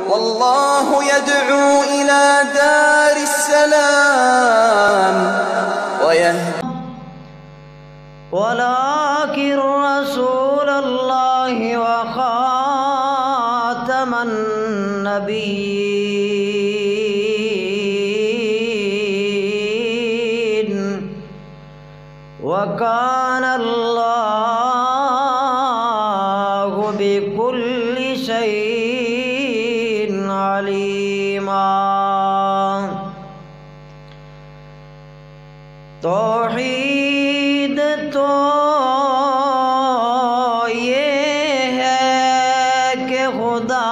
والله يدعو إلى دار السلام ويهدي ولكن رسول الله وخاتم النبيين وكان الله بكل شيء عليما۔ توحید تو یہ ہے کہ خدا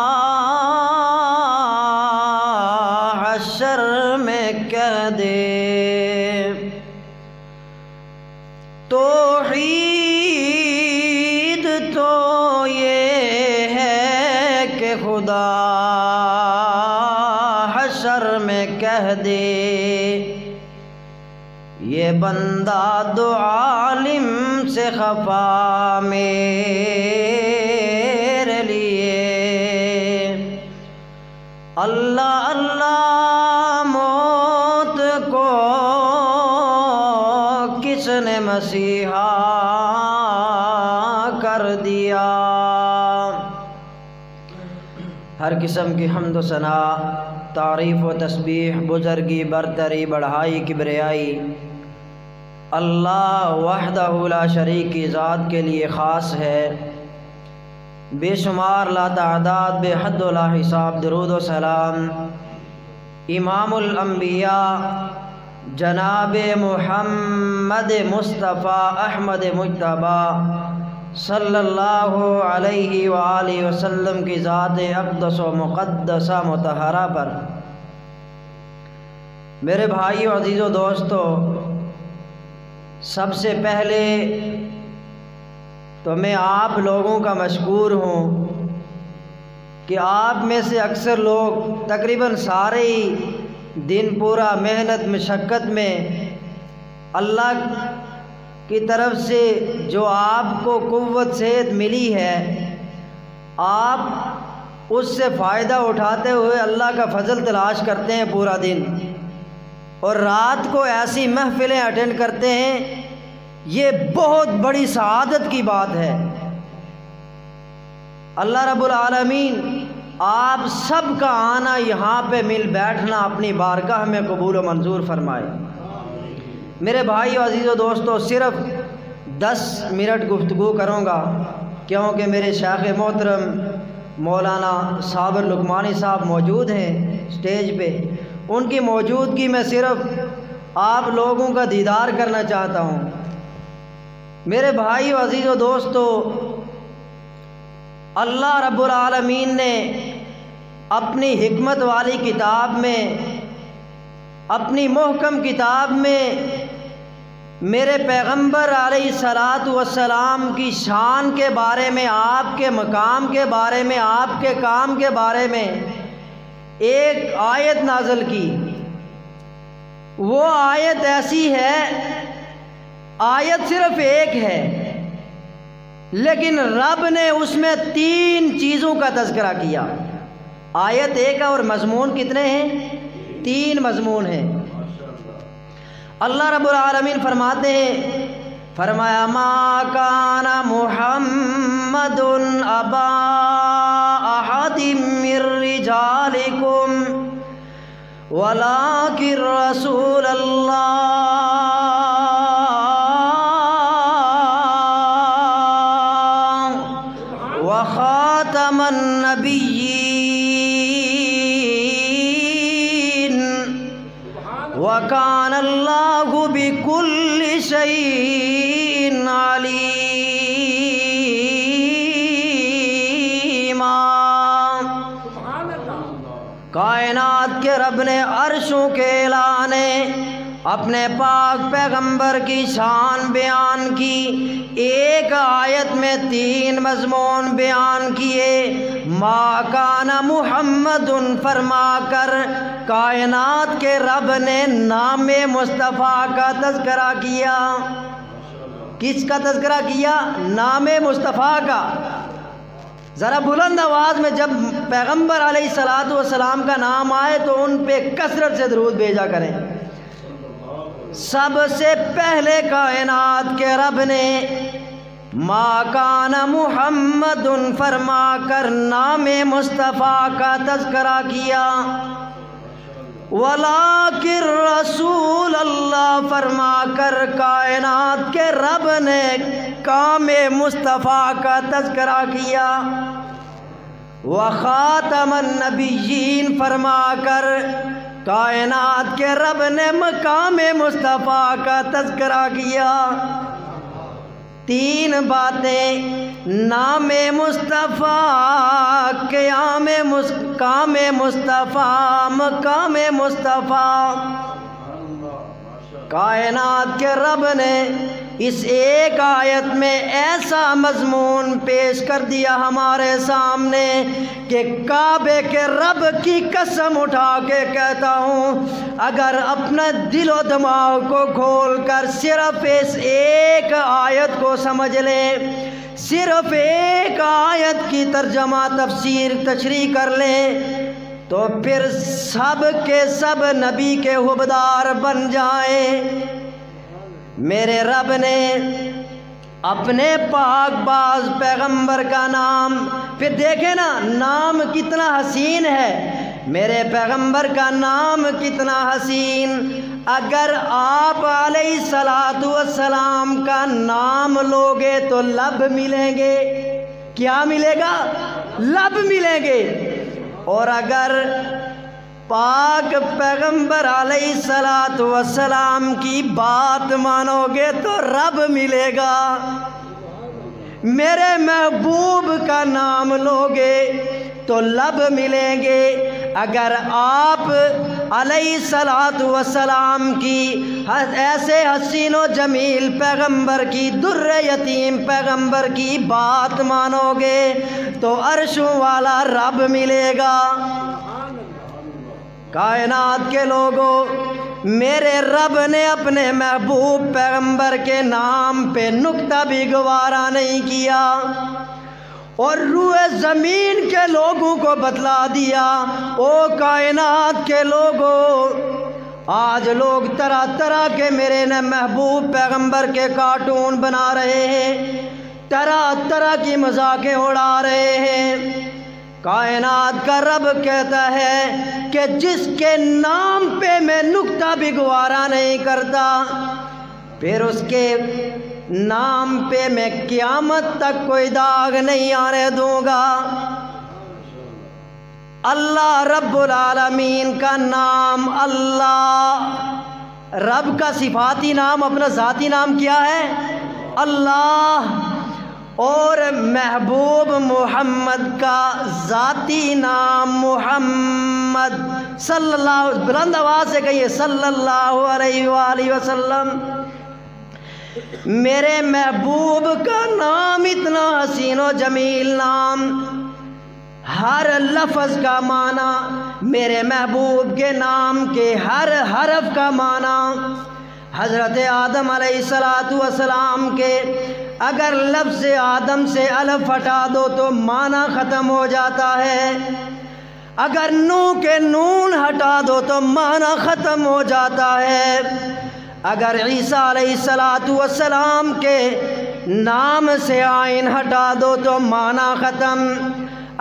حشر میں کہہ دے، توحید تو یہ ہے کہ خدا حشر میں کہہ دے، یہ بندہ دو عالم سے خفا میرے لیے، اللہ اللہ موت کو کس نے مسیحا کر دیا۔ ہر قسم کی حمد و ثنا، تعریف و تسبیح، بزرگی، برتری، بڑھائی، کبریائی اللہ وحدہ لا شریک کی ذات کے لیے خاص ہے۔ بے شمار لا تعداد، بے حد و لا حساب درود و سلام امام الانبیاء جناب محمد مصطفیٰ احمد مجتبیٰ صلی اللہ علیہ وآلہ وسلم کی ذات اقدس و مقدسہ مطہرہ پر۔ میرے بھائیو، عزیزو، دوستو، سب سے پہلے تو میں آپ لوگوں کا مشکور ہوں کہ آپ میں سے اکثر لوگ تقریباً سارے ہی دن پورا محنت مشقت میں اللہ کی طرف سے جو آپ کو قوت صحت ملی ہے، آپ اس سے فائدہ اٹھاتے ہوئے اللہ کا فضل تلاش کرتے ہیں پورا دن، اور رات کو ایسی محفلیں اٹینڈ کرتے ہیں۔ یہ بہت بڑی سعادت کی بات ہے۔ اللہ رب العالمین آپ سب کا آنا، یہاں پہ مل بیٹھنا اپنی بارگاہ میں قبول و منظور فرمائے۔ میرے بھائیو، عزیز و دوستو، صرف 10 منٹ گفتگو کروں گا، کیونکہ میرے شیخ محترم مولانا صابر لقمانی صاحب موجود ہیں سٹیج پہ۔ ان کی موجودگی میں صرف آپ لوگوں کا دیدار کرنا چاہتا ہوں۔ میرے بھائیو، عزیز و دوستو، اللہ رب العالمین نے اپنی حکمت والی کتاب میں، اپنی محکم کتاب میں میرے پیغمبر علیہ الصلاۃ والسلام کی شان کے بارے میں، آپ کے مقام کے بارے میں، آپ کے کام کے بارے میں ایک آیت نازل کی۔ وہ آیت ایسی ہے، آیت صرف ایک ہے، لیکن رب نے اس میں 3 چیزوں کا تذکرہ کیا۔ آیت ایک ہے اور مضمون کتنے ہیں؟ 3 مضمون ہیں۔ اللہ رب العالمین فرماتے ہیں، فرمایا ما کان محمد ابا احد من رجالکم ولکن رسول اللہ وخاتم النبیین وکان اللہ بکل شیء علیما۔ کائنات کے رب نے عرشوں کے اعلان اپنے پاک پیغمبر کی شان بیان کی، ایک آیت میں 3 مضمون بیان کیے۔ ما کان محمد فرما کر کائنات کے رب نے نام مصطفیٰ کا تذکرہ کیا۔ کس کا تذکرہ کیا؟ نام مصطفیٰ کا۔ ذرا بلند آواز میں جب پیغمبر علیہ الصلوۃ والسلام کا نام آئے تو ان پہ کثرت سے درود بھیجا کریں۔ سب سے پہلے کائنات کے رب نے ما کان محمد فرما کر نام مصطفیٰ کا تذکرہ کیا، ولیکن رسول اللہ فرما کر کائنات کے رب نے کام مصطفیٰ کا تذکرہ کیا، وخاتم النبیین فرما کر کائنات کے رب نے مقام مصطفیٰ کا تذکرہ کیا۔ تین باتیں، نام مصطفیٰ، کام مصطفیٰ، مقام مصطفیٰ، کائنات کے رب نے اس ایک آیت میں ایسا مضمون پیش کر دیا ہمارے سامنے کہ کعبے کے رب کی قسم اٹھا کے کہتا ہوں، اگر اپنا دل و دماغ کو کھول کر صرف اس ایک آیت کو سمجھ لیں، صرف ایک آیت کی ترجمہ تفسیر تشریح کر لیں، تو پھر سب کے سب نبی کے حبدار بن جائیں۔ میرے رب نے اپنے پاک باز پیغمبر کا نام، پھر دیکھیں نا نام کتنا حسین ہے، میرے پیغمبر کا نام کتنا حسین۔ اگر آپ علیہ الصلوۃ والسلام کا نام لوگے تو لب ملیں گے، کیا ملے گا؟ لب ملیں گے۔ اور اگر پاک پیغمبر علیہ الصلوۃ والسلام کی بات مانو گے تو رب ملے گا۔ میرے محبوب کا نام لوگے تو لب ملیں گے۔ اگر آپ علیہ الصلوۃ والسلام کی ایسے حسین و جمیل پیغمبر کی، در یتیم پیغمبر کی بات مانو گے تو عرشوں والا رب ملے گا۔ کائنات کے لوگوں، میرے رب نے اپنے محبوب پیغمبر کے نام پہ نقطہ بھی گوارا نہیں کیا، اور روح زمین کے لوگوں کو بتلا دیا، او کائنات کے لوگوں، آج لوگ طرح طرح کے میرے محبوب پیغمبر کے کارٹون بنا رہے ہیں، طرح طرح کی مذاقیں اڑا رہے ہیں۔ کائنات کا رب کہتا ہے کہ جس کے نام پہ میں نقطہ بھی گوارا نہیں کرتا، پھر اس کے نام پہ میں قیامت تک کوئی داغ نہیں آنے دوں گا۔ اللہ رب العالمین کا نام اللہ، رب کا صفاتی نام، اپنا ذاتی نام کیا ہے؟ اللہ۔ اور محبوب محمد کا ذاتی نام محمد صلی اللہ، بلند آواز سے کہیے صلی اللہ علیہ وآلہ وسلم۔ میرے محبوب کا نام اتنا حسین و جمیل نام، ہر لفظ کا معنی، میرے محبوب کے نام کے ہر حرف کا معنی۔ حضرت آدم علیہ السلام کے اگر لفظ آدم سے الف ہٹا دو تو معنی ختم ہو جاتا ہے، اگر نو کے نون ہٹا دو تو معنی ختم ہو جاتا ہے، اگر عیسیٰ علیہ السلام کے نام سے عین ہٹا دو تو معنی ختم،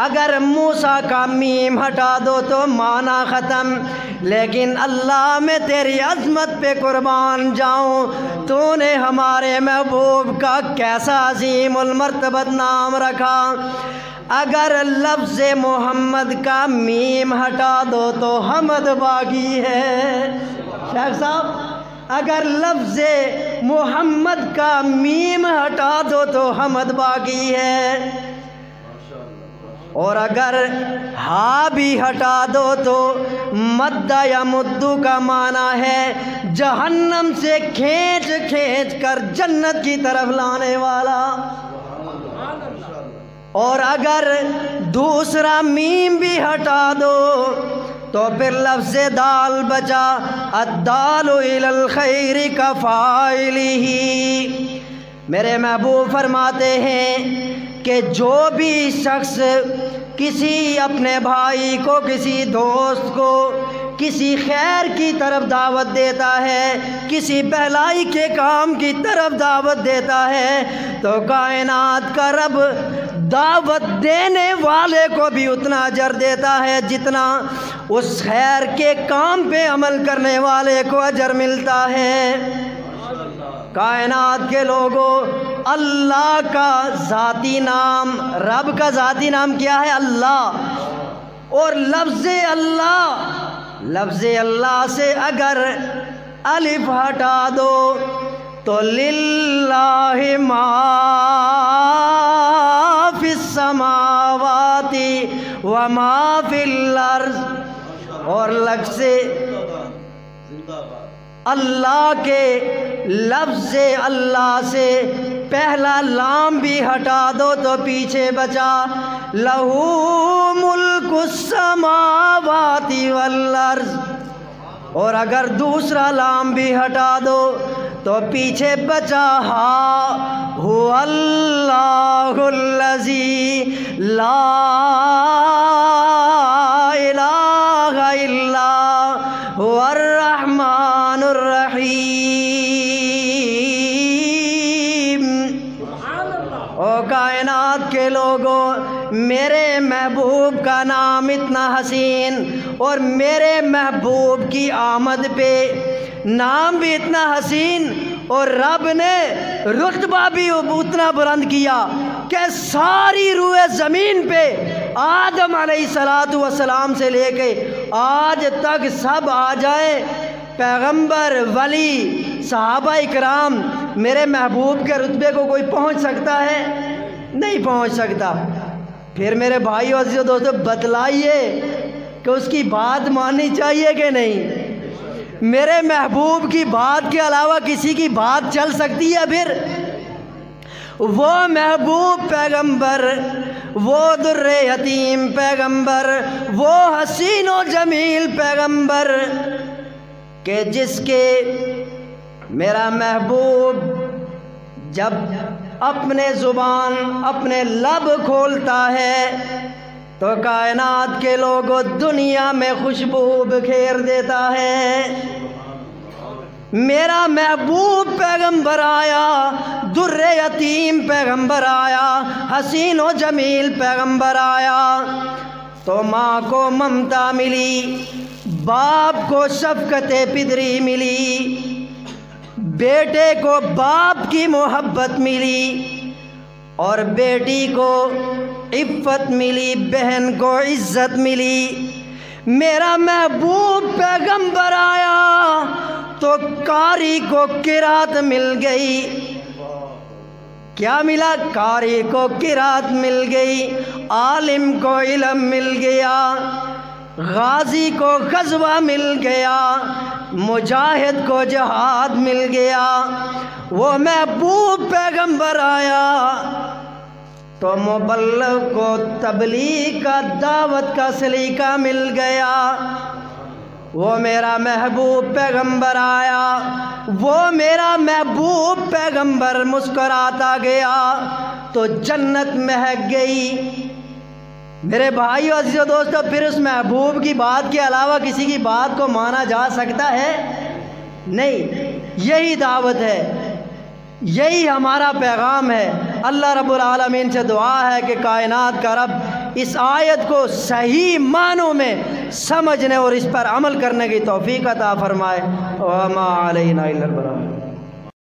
اگر موسیٰ کا میم ہٹا دو تو معنی ختم۔ لیکن اللہ میں تیری عظمت پہ قربان جاؤں، تو نے ہمارے محبوب کا کیسا عظیم المرتبت نام رکھا۔ اگر لفظ محمد کا میم ہٹا دو تو حمد باقی ہے۔ شیخ صاحب، اگر لفظ محمد کا میم ہٹا دو تو حمد باقی ہے، اور اگر ہا بھی ہٹا دو تو مدہ یا مدو کا معنی ہے جہنم سے کھینچ کھینچ کر جنت کی طرف لانے والا۔ اور اگر دوسرا میم بھی ہٹا دو تو پھر لفظ دال بچا، الدال الی الخیر کفاعلہ۔ میرے محبوب فرماتے ہیں کہ جو بھی شخص کسی اپنے بھائی کو، کسی دوست کو کسی خیر کی طرف دعوت دیتا ہے، کسی بھلائی کے کام کی طرف دعوت دیتا ہے، تو کائنات کا رب دعوت دینے والے کو بھی اتنا اجر دیتا ہے جتنا اس خیر کے کام پہ عمل کرنے والے کو اجر ملتا ہے۔ کائنات کے لوگوں، اللہ کا ذاتی نام، رب کا ذاتی نام کیا ہے؟ اللہ۔ اور لفظ اللہ سے اگر الف ہٹا دو تو للہ ما فی السماوات وما فی الارض، اور لفظ اللہ کے لفظ اللہ سے پہلا لام بھی ہٹا دو تو پیچھے بچا لہو ملک السماوات والارض، اور اگر دوسرا لام بھی ہٹا دو تو پیچھے بچا ہا هو اللہ الذی لا الہ الا هو الرحمن الرحیم۔ او کائنات کے لوگوں، میرے محبوب کا نام اتنا حسین اور میرے محبوب کی آمد پہ نام بھی اتنا حسین، اور رب نے رتبہ بھی اتنا بلند کیا کہ ساری روئے زمین پہ آدم علیہ السلام سے لے کے آج تک سب آ جائیں، پیغمبر، ولی، صحابہ اکرام، میرے محبوب کے رتبے کو کوئی پہنچ سکتا ہے؟ نہیں پہنچ سکتا۔ پھر میرے بھائیو عزیزو دوستو، بتلائیے کہ اس کی بات ماننی چاہیے کہ نہیں؟ میرے محبوب کی بات کے علاوہ کسی کی بات چل سکتی ہے؟ پھر وہ محبوب پیغمبر، وہ در یتیم پیغمبر، وہ حسین و جمیل پیغمبر کہ جس کے میرا محبوب جب اپنے زبان، اپنے لب کھولتا ہے تو کائنات کے لوگوں دنیا میں خوشبو بکھیر دیتا ہے۔ میرا محبوب پیغمبر آیا، در یتیم پیغمبر آیا، حسین و جمیل پیغمبر آیا تو ماں کو ممتا ملی، باپ کو شفقت پدری ملی، بیٹے کو باپ کی محبت ملی، اور بیٹی کو عفت ملی، بہن کو عزت ملی۔ میرا محبوب پیغمبر آیا تو قاری کو قرات مل گئی۔ کیا ملا؟ قاری کو قرات مل گئی، عالم کو علم مل گیا، غازی کو غزوہ مل گیا، مجاہد کو جہاد مل گیا۔ وہ محبوب پیغمبر آیا تو مبلغ کو تبلیغ کا، دعوت کا سلیقہ مل گیا۔ وہ میرا محبوب پیغمبر آیا، وہ میرا محبوب پیغمبر مسکراتا گیا تو جنت مہک گئی۔ میرے بھائیو عزیزو دوستو، پھر اس محبوب کی بات کے علاوہ کسی کی بات کو مانا جا سکتا ہے؟ نہیں۔ یہی دعوت ہے، یہی ہمارا پیغام ہے۔ اللہ رب العالمین سے دعا ہے کہ کائنات کا رب اس آیت کو صحیح معنوں میں سمجھنے اور اس پر عمل کرنے کی توفیق عطا فرمائے۔ وما علینا الا البلاغ۔